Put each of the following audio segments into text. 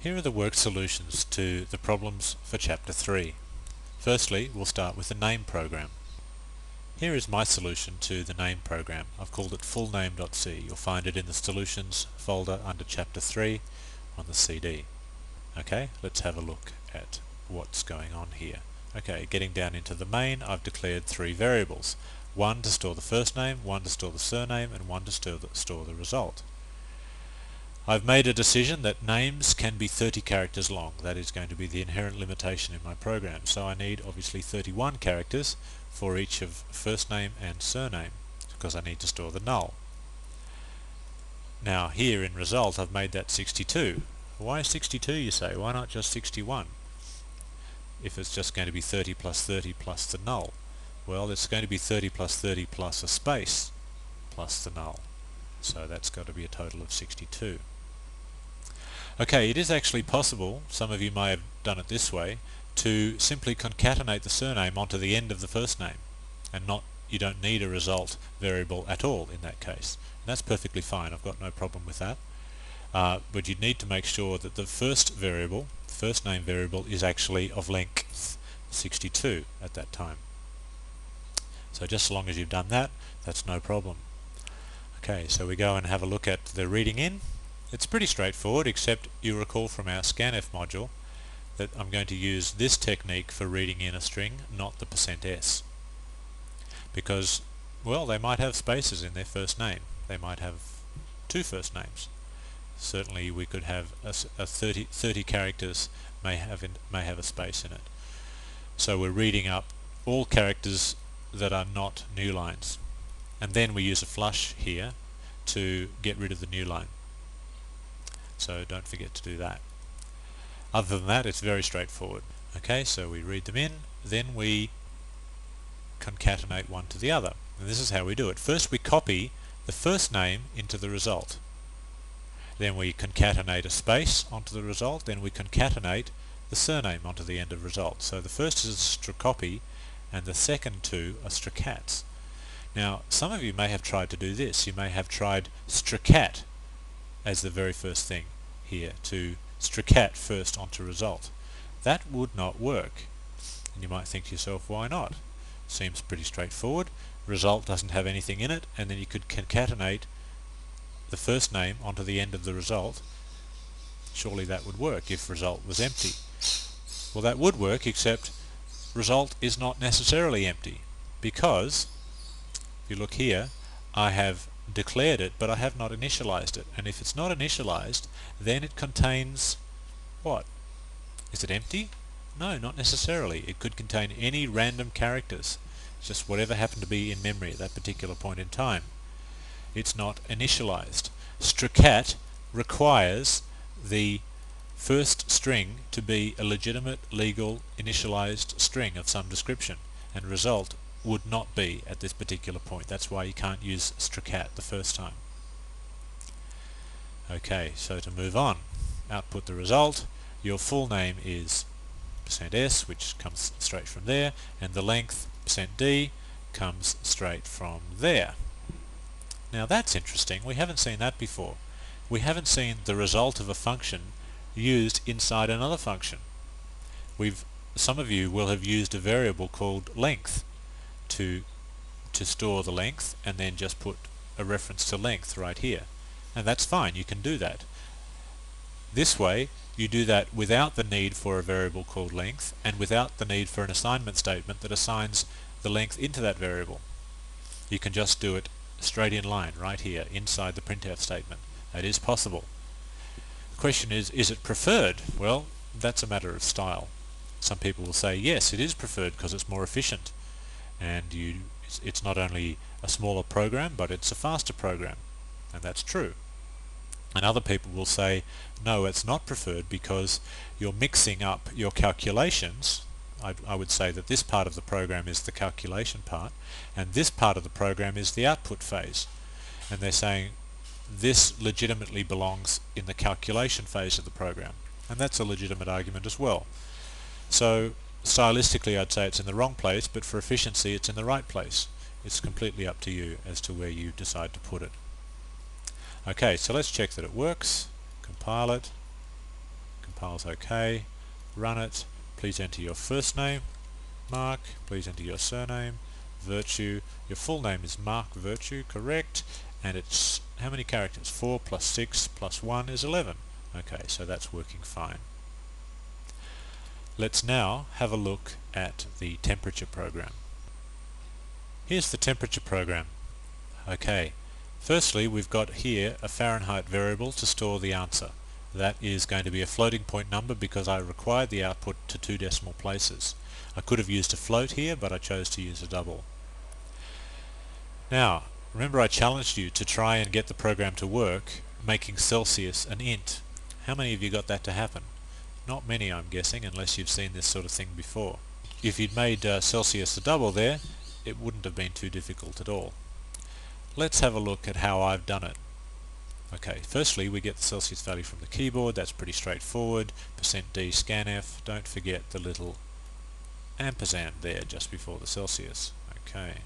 Here are the worked solutions to the problems for Chapter 3. Firstly, we'll start with the name program. Here is my solution to the name program. I've called it fullname.c. You'll find it in the Solutions folder under Chapter 3 on the CD. Okay, let's have a look at what's going on here. Okay, getting down into the main, I've declared three variables. One to store the first name, one to store the surname, and one to store the result. I've made a decision that names can be 30 characters long. That is going to be the inherent limitation in my program. So I need obviously 31 characters for each of first name and surname because I need to store the null. Now here in result I've made that 62. Why 62 you say? Why not just 61? If it's just going to be 30 plus the null. Well, it's going to be 30 plus 30 plus a space plus the null. So that's got to be a total of 62. Okay, it is actually possible, some of you may have done it this way, to simply concatenate the surname onto the end of the first name, and you don't need a result variable at all in that case. And that's perfectly fine, I've got no problem with that. But you'd need to make sure that the first name variable, is actually of length 62 at that time. So just as long as you've done that, that's no problem. Okay, so we go and have a look at the reading in. It's pretty straightforward, except you recall from our scanf module that I'm going to use this technique for reading in a string, not the %s. Because, well, they might have spaces in their first name. They might have two first names. Certainly we could have a 30 characters may have a space in it. So we're reading up all characters that are not new lines. And then we use a flush here to get rid of the new line. So don't forget to do that. Other than that, it's very straightforward. Okay, so we read them in, then we concatenate one to the other. And this is how we do it. First we copy the first name into the result. Then we concatenate a space onto the result, then we concatenate the surname onto the end of result. So the first is a strcpy and the second two are strcats. Now, some of you may have tried to do this. You may have tried strcat as the very first thing here, to strcat first onto result. That would not work. And you might think to yourself, why not? Seems pretty straightforward. Result doesn't have anything in it, and then you could concatenate the first name onto the end of the result. Surely that would work if result was empty. Well, that would work, except result is not necessarily empty, because if you look here, I have declared it, but I have not initialized it. And if it's not initialized, then it contains what? Is it empty? No, not necessarily. It could contain any random characters, just whatever happened to be in memory at that particular point in time. It's not initialized. Strcat requires the first string to be a legitimate, legal, initialized string of some description, and result would not be at this particular point. That's why you can't use strcat the first time. Okay, so to move on, output the result. Your full name is %s, which comes straight from there, and the length %d comes straight from there. Now that's interesting. We haven't seen that before. We haven't seen the result of a function used inside another function. Some of you will have used a variable called length to store the length, and then just put a reference to length right here. And that's fine, you can do that. This way you do that without the need for a variable called length, and without the need for an assignment statement that assigns the length into that variable. You can just do it straight in line right here inside the printf statement. That is possible. The question is it preferred? Well, that's a matter of style. Some people will say yes, it is preferred because it's more efficient, and it's not only a smaller program, but it's a faster program, and that's true. And other people will say no, it's not preferred because you're mixing up your calculations. I would say that this part of the program is the calculation part, and this part of the program is the output phase, and they're saying this legitimately belongs in the calculation phase of the program, and that's a legitimate argument as well. So stylistically I'd say it's in the wrong place, but for efficiency it's in the right place. It's completely up to you as to where you decide to put it. Okay, so let's check that it works. Compile it, compiles OK, run it, please enter your first name, Mark, please enter your surname, Virtue, your full name is Mark Virtue, correct, and it's how many characters? 4 plus 6 plus 1 is 11. Okay, so that's working fine. Let's now have a look at the temperature program. Here's the temperature program. Okay, firstly we've got here a Fahrenheit variable to store the answer. That is going to be a floating point number because I required the output to 2 decimal places. I could have used a float here, but I chose to use a double. Now, remember I challenged you to try and get the program to work making Celsius an int. How many of you got that to happen? Not many, I'm guessing, unless you've seen this sort of thing before. If you'd made Celsius a double there, it wouldn't have been too difficult at all. Let's have a look at how I've done it. Okay, firstly we get the Celsius value from the keyboard. That's pretty straightforward. %d scanf. Don't forget the little ampersand there just before the Celsius. Okay.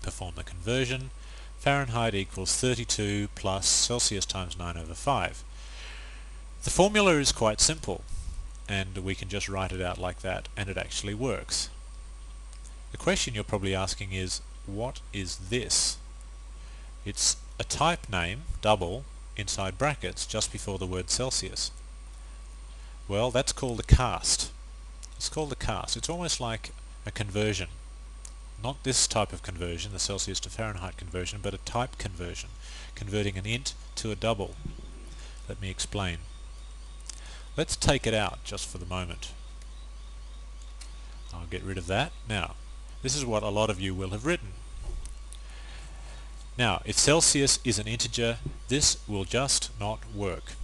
Perform the conversion. Fahrenheit equals 32 plus Celsius times 9 over 5. The formula is quite simple, and we can just write it out like that, and it actually works. The question you're probably asking is, what is this? It's a type name, double, inside brackets just before the word Celsius. Well, that's called a cast. It's called a cast. It's almost like a conversion. Not this type of conversion, the Celsius to Fahrenheit conversion, but a type conversion, converting an int to a double. Let me explain. Let's take it out just for the moment. I'll get rid of that. Now, this is what a lot of you will have written. Now, if Celsius is an integer, this will just not work.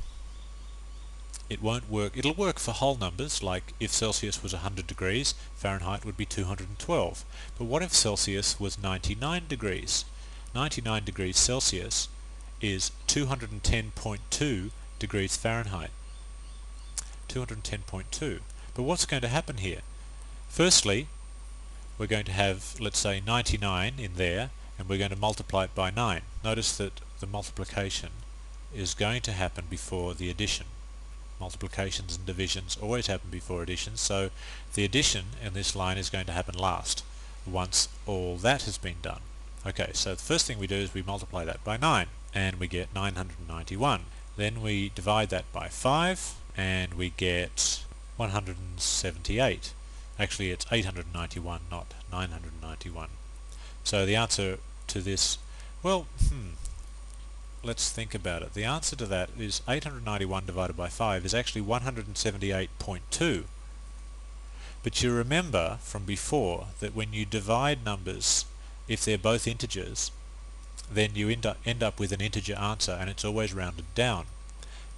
It won't work. It'll work for whole numbers, like if Celsius was 100 degrees, Fahrenheit would be 212. But what if Celsius was 99 degrees? 99 degrees Celsius is 210.2 degrees Fahrenheit. 210.2. But what's going to happen here? Firstly, we're going to have, let's say, 99 in there, and we're going to multiply it by 9. Notice that the multiplication is going to happen before the addition. Multiplications and divisions always happen before addition, so the addition in this line is going to happen last, once all that has been done. Okay, so the first thing we do is we multiply that by 9, and we get 991. Then we divide that by 5, and we get 178. Actually, it's 891, not 991. So the answer to this, well, let's think about it. The answer to that is 891 divided by 5 is actually 178.2. But you remember from before that when you divide numbers, if they're both integers, then you end up with an integer answer, and it's always rounded down.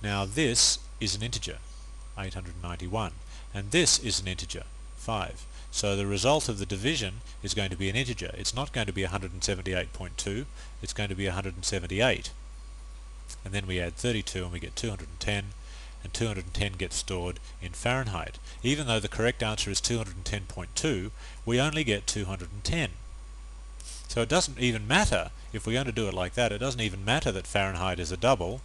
Now this is an integer, 891, and this is an integer, 5. So the result of the division is going to be an integer. It's not going to be 178.2, it's going to be 178. And then we add 32 and we get 210, and 210 gets stored in Fahrenheit. Even though the correct answer is 210.2, we only get 210. So it doesn't even matter, if we're going to do it like that, it doesn't even matter that Fahrenheit is a double,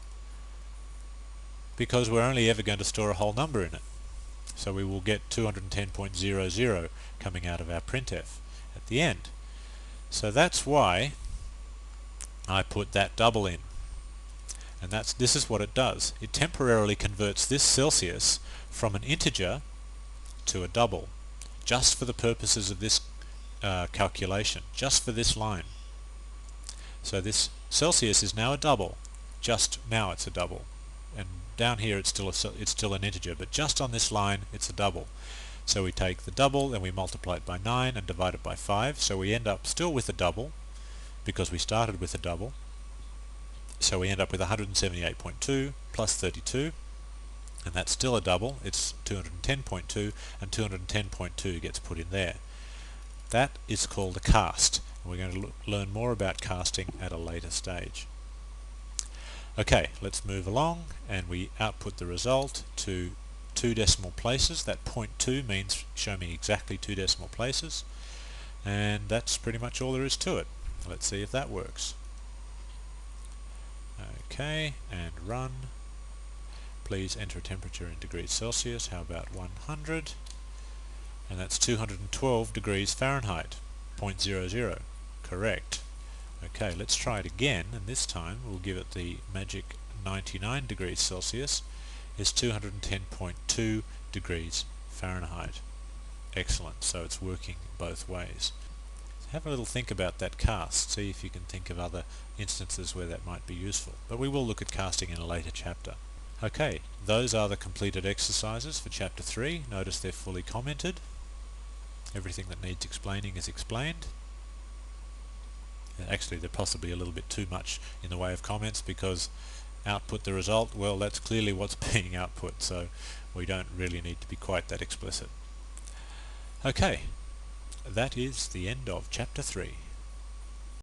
because we're only ever going to store a whole number in it. So we will get 210.00 coming out of our printf at the end. So that's why I put that double in. And this is what it does. It temporarily converts this Celsius from an integer to a double, just for the purposes of this calculation, just for this line. So this Celsius is now a double, just now it's a double. And down here it's still an integer, but just on this line it's a double. So we take the double and we multiply it by 9 and divide it by 5, so we end up still with a double, because we started with a double. So we end up with 178.2 plus 32, and that's still a double. It's 210.2, and 210.2 gets put in there. That is called a cast, and we're going to learn more about casting at a later stage. Okay, let's move along, and we output the result to 2 decimal places. That 0.2 means show me exactly 2 decimal places, and that's pretty much all there is to it. Let's see if that works. Okay, and run. please enter a temperature in degrees Celsius. How about 100? And that's 212 degrees Fahrenheit, 0.00. Correct. Okay, let's try it again, and this time we'll give it the magic 99 degrees Celsius is 210.2 degrees Fahrenheit. Excellent, so it's working both ways. Have a little think about that cast, see if you can think of other instances where that might be useful. But we will look at casting in a later chapter. Okay, those are the completed exercises for Chapter 3. Notice they're fully commented. Everything that needs explaining is explained. Actually, they're possibly a little bit too much in the way of comments, because output the result, well, that's clearly what's being output, so we don't really need to be quite that explicit. Okay, that is the end of Chapter 3.